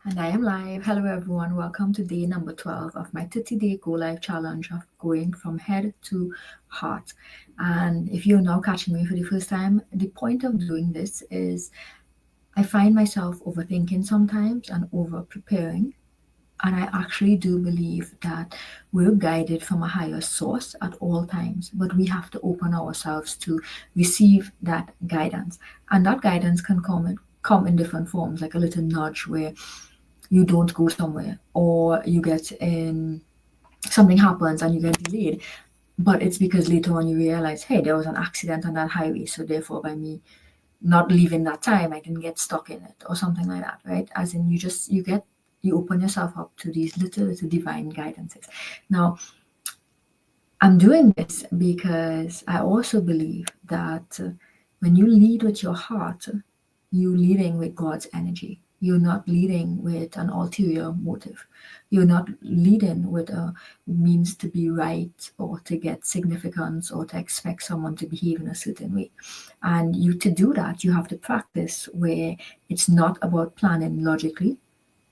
And I am live. Hello, everyone. Welcome to day number 12 of my 30-day Go Live challenge of going from head to heart. And if you're now catching me for the first time, the point of doing this is I find myself overthinking sometimes and over preparing. And I actually do believe that we're guided from a higher source at all times, but we have to open ourselves to receive that guidance. And that guidance can come in different forms, like a little nudge where you don't go somewhere, or you get in something happens and you get delayed, but it's because later on you realize, hey, there was an accident on that highway, so therefore by me not leaving that time I didn't get stuck in it, or something like that, right? As in, you open yourself up to these little divine guidances. Now, I'm doing this because I also believe that when you lead with your heart, you're leading with God's energy. You're not leading with an ulterior motive. You're not leading with a means to be right or to get significance or to expect someone to behave in a certain way. And you to do that, you have to practice where it's not about planning logically,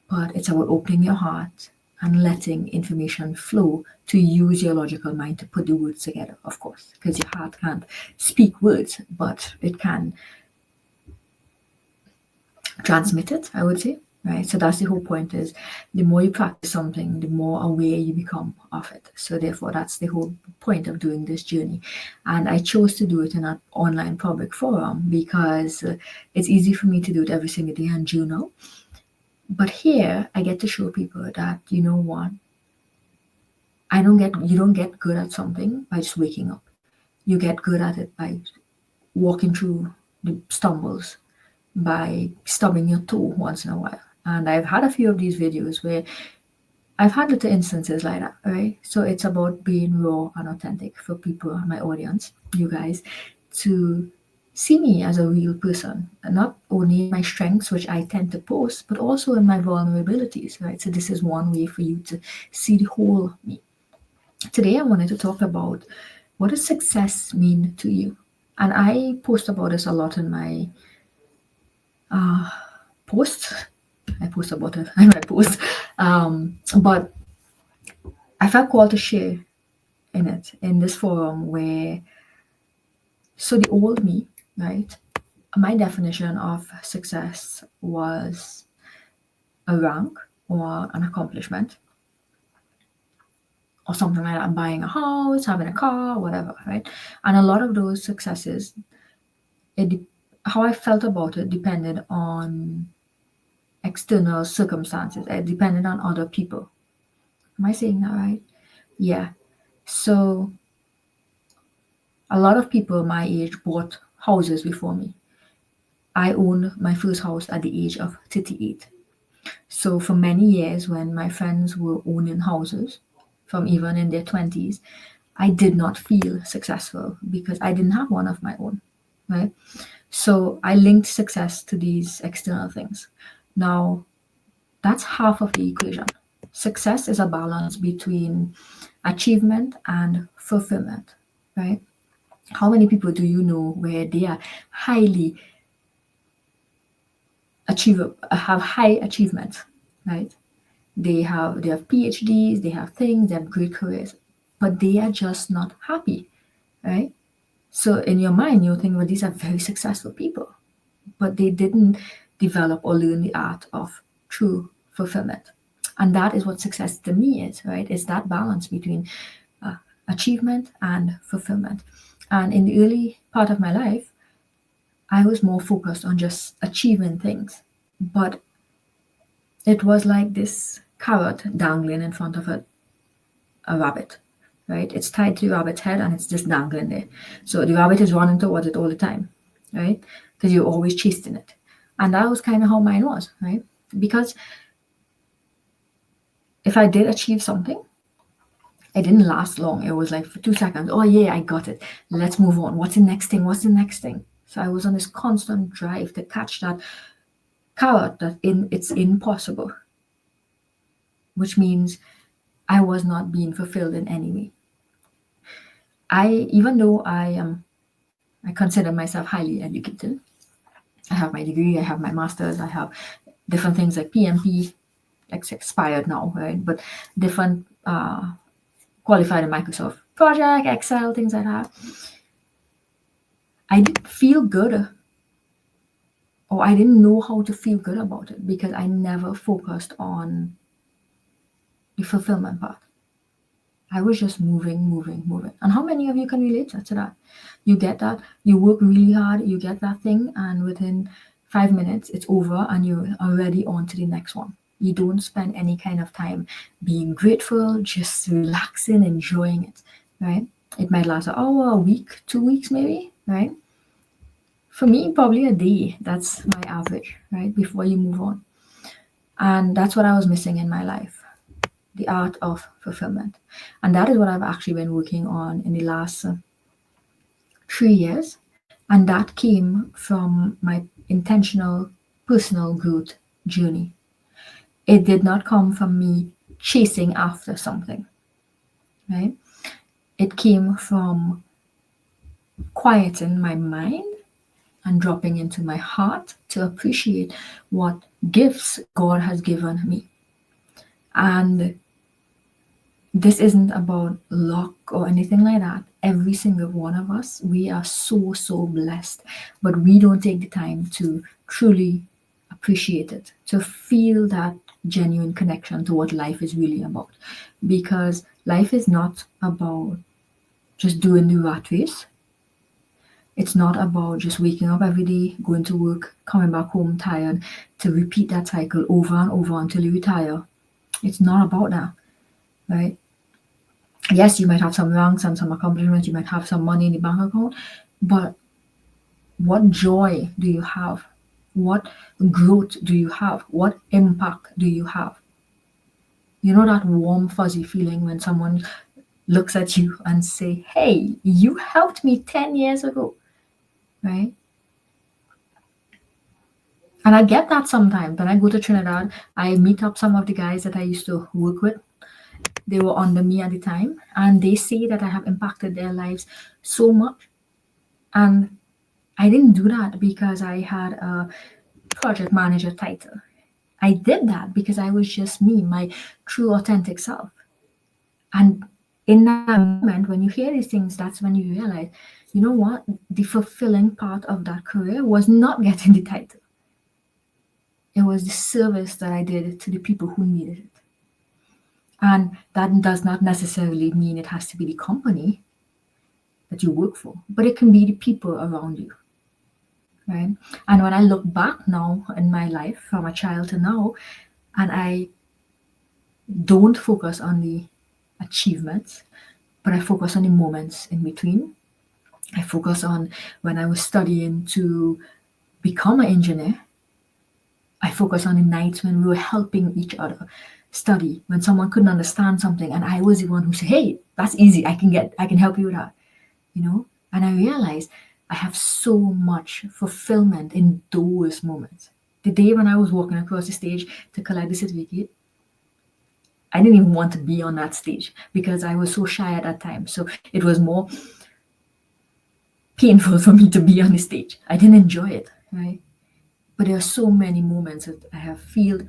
but it's about opening your heart and letting information flow, to use your logical mind to put the words together, of course, because your heart can't speak words, but it can transmit it, I would say. Right. So that's the whole point, is the more you practice something, the more aware you become of it. So therefore that's the whole point of doing this journey. And I chose to do it in an online public forum because it's easy for me to do it every single day and journal. But here I get to show people that, you know what, you don't get good at something by just waking up. You get good at it by walking through the stumbles, by stubbing your toe once in a while. And I've had a few of these videos where I've had little instances like that, right? So it's about being raw and authentic for people, my audience, you guys, to see me as a real person, and not only in my strengths, which I tend to post, but also in my vulnerabilities, right? So this is one way for you to see the whole me. Today I wanted to talk about, what does success mean to you? And I post about this a lot in my posts. I post about it in my post. But I felt called to share in this forum where, so the old me, right? My definition of success was a rank or an accomplishment or something like that, buying a house, having a car, whatever, right? And a lot of those successes, how I felt about it depended on external circumstances. It depended on other people. Am I saying that right? Yeah. So a lot of people my age bought houses before me. I owned my first house at the age of 38. So for many years, when my friends were owning houses from even in their 20s, I did not feel successful because I didn't have one of my own, right? So I linked success to these external things. Now, that's half of the equation. Success is a balance between achievement and fulfillment, right? How many people do you know where they are highly achievable, have high achievement, right? They have PhDs, they have things, they have great careers, but they are just not happy, right? So in your mind, you'll think, well, these are very successful people, but they didn't develop or learn the art of true fulfillment. And that is what success to me is, right? It's that balance between achievement and fulfillment. And in the early part of my life, I was more focused on just achieving things. But it was like this carrot dangling in front of a rabbit, right? It's tied to the rabbit's head and it's just dangling there. So the rabbit is running towards it all the time, right? Because you're always chasing it. And that was kind of how mine was, right? Because if I did achieve something, it didn't last long. It was like for 2 seconds. Oh yeah, I got it. Let's move on. What's the next thing? What's the next thing? So I was on this constant drive to catch that carrot it's impossible, which means I was not being fulfilled in any way. Even though I consider myself highly educated. I have my degree, I have my master's, I have different things like PMP, like expired now, right? But different qualified in Microsoft Project, Excel, things like that. I didn't feel good, or I didn't know how to feel good about it because I never focused on the fulfillment part. I was just moving. And how many of you can relate to that? You get that, you work really hard, you get that thing, and within 5 minutes it's over and you're already on to the next one. You don't spend any kind of time being grateful, just relaxing, enjoying it, right? It might last an hour, a week, 2 weeks maybe, right? For me, probably a day. That's my average, right? Before you move on. And that's what I was missing in my life, the art of fulfillment. And that is what I've actually been working on in the last 3 years. And that came from my intentional personal growth journey. It did not come from me chasing after something, right? It came from quieting my mind and dropping into my heart to appreciate what gifts God has given me. And this isn't about luck or anything like that. Every single one of us, we are so blessed, but we don't take the time to truly appreciate it, to feel that genuine connection to what life is really about. Because life is not about just doing the rat race. It's not about just waking up every day, going to work, coming back home tired, to repeat that cycle over and over until you retire. It's not about that, right? Yes, you might have some ranks and some accomplishments, you might have some money in the bank account, but what joy do you have? What growth do you have? What impact do you have? You know that warm, fuzzy feeling when someone looks at you and say, hey, you helped me 10 years ago, right? And I get that sometimes. When I go to Trinidad, I meet up some of the guys that I used to work with. They were under me at the time, and they say that I have impacted their lives so much. And I didn't do that because I had a project manager title. I did that because I was just me, my true authentic self. And in that moment, when you hear these things, that's when you realize, you know what? The fulfilling part of that career was not getting the title. It was the service that I did to the people who needed it. And that does not necessarily mean it has to be the company that you work for, but it can be the people around you, right? And when I look back now in my life from a child to now, and I don't focus on the achievements, but I focus on the moments in between. I focus on when I was studying to become an engineer. I focus on the nights when we were helping each other study, when someone couldn't understand something and I was the one who said, hey, that's easy, I can help you with that, you know? And I realized I have so much fulfillment in those moments. The day when I was walking across the stage to collect the certificate, I didn't even want to be on that stage because I was so shy at that time. So it was more painful for me to be on the stage. I didn't enjoy it, right? But there are so many moments that I have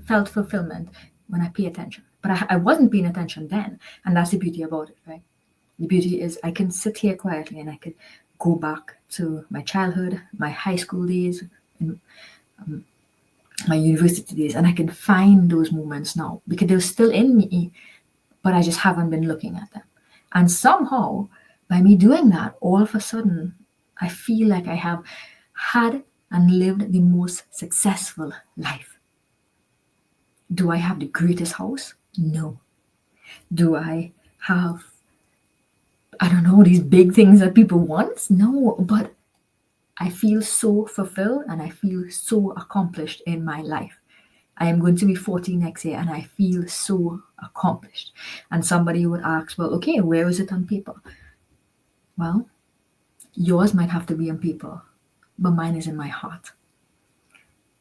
felt fulfillment when I pay attention. But I wasn't paying attention then. And that's the beauty about it, right? The beauty is I can sit here quietly and I can go back to my childhood, my high school days, and my university days, and I can find those moments now because they're still in me, but I just haven't been looking at them. And somehow, by me doing that, all of a sudden, I feel like I have had and lived the most successful life. Do I have the greatest house? No. Do I have, I don't know, these big things that people want? No, but I feel so fulfilled and I feel so accomplished in my life. I am going to be 40 next year and I feel so accomplished. And somebody would ask, well, okay, where is it on paper? Well, yours might have to be on paper, but mine is in my heart,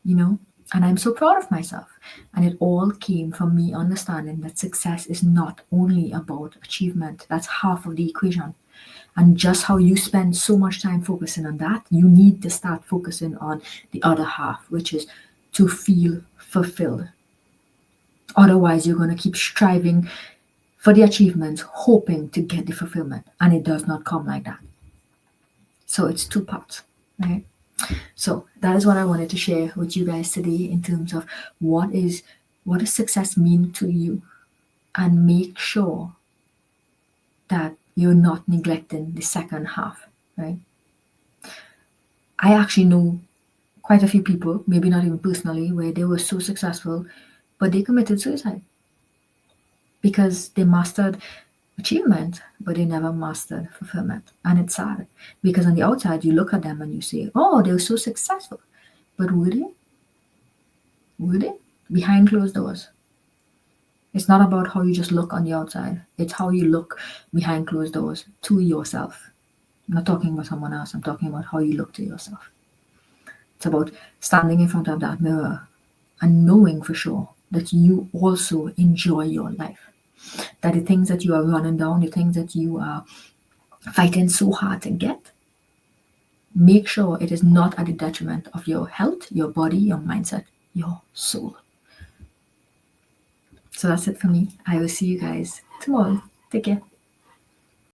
you know? And I'm so proud of myself. And it all came from me understanding that success is not only about achievement. That's half of the equation. And just how you spend so much time focusing on that, you need to start focusing on the other half, which is to feel fulfilled. Otherwise, you're going to keep striving for the achievements, hoping to get the fulfillment, and it does not come like that. So it's two parts, right? So that is what I wanted to share with you guys today in terms of what does success mean to you, and make sure that you're not neglecting the second half, right? I actually know quite a few people, maybe not even personally, where they were so successful, but they committed suicide because they mastered achievement, but they never mastered fulfillment. And it's sad because on the outside, you look at them and you say, oh, they were so successful. But were they? Were they? Behind closed doors. It's not about how you just look on the outside. It's how you look behind closed doors to yourself. I'm not talking about someone else. I'm talking about how you look to yourself. It's about standing in front of that mirror and knowing for sure that you also enjoy your life. That the things that you are running down, the things that you are fighting so hard to get, make sure it is not at the detriment of your health, your body, your mindset, your soul. So that's it for me. I will see you guys tomorrow. Take care.